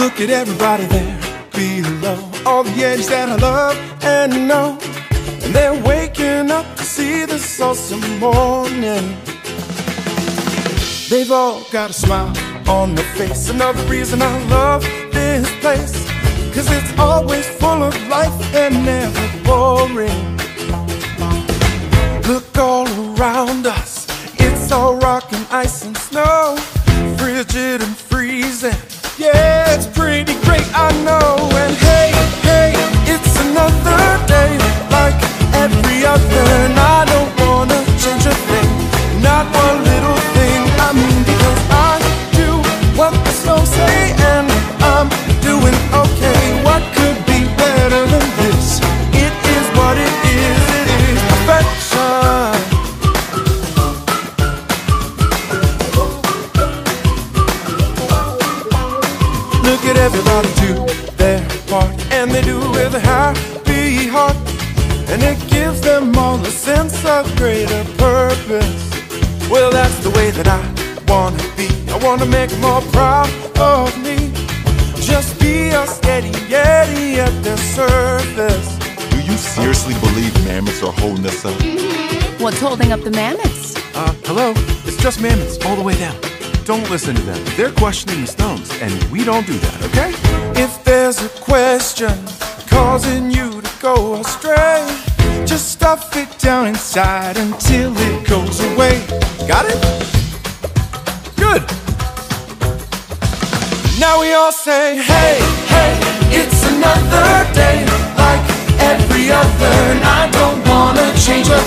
Look at everybody there below, all the edges that I love and know, and they're waking up to see this awesome morning. They've all got a smile on their face. Another reason I love this place, 'cause it's always full of life and never boring. Look all around us, it's all rock and ice and snow, frigid and freezing. Yeah, it's pretty great, I know. And hey, hey, it's another day like every other, and I don't wanna change a thing, not one little thing. I mean, because I do what the songs say, and I'm doing okay. What could be better than this? It is what it is perfection. Look at everybody do their part, and they do it with a happy heart, and it gives them all a sense of greater purpose. Well, that's the way that I wanna be. I wanna make them all proud of me. Just be a steady Yeti at their service. Do you seriously believe mammoths are holding us up? What's holding up the mammoths? Hello? It's just mammoths all the way down. Don't listen to them. They're questioning the stones, and we don't do that, okay? If there's a question causing you to go astray, just stuff it down inside until it goes away. Got it? Good. Now we all say, hey, hey, it's another day like every other, and I don't wanna change a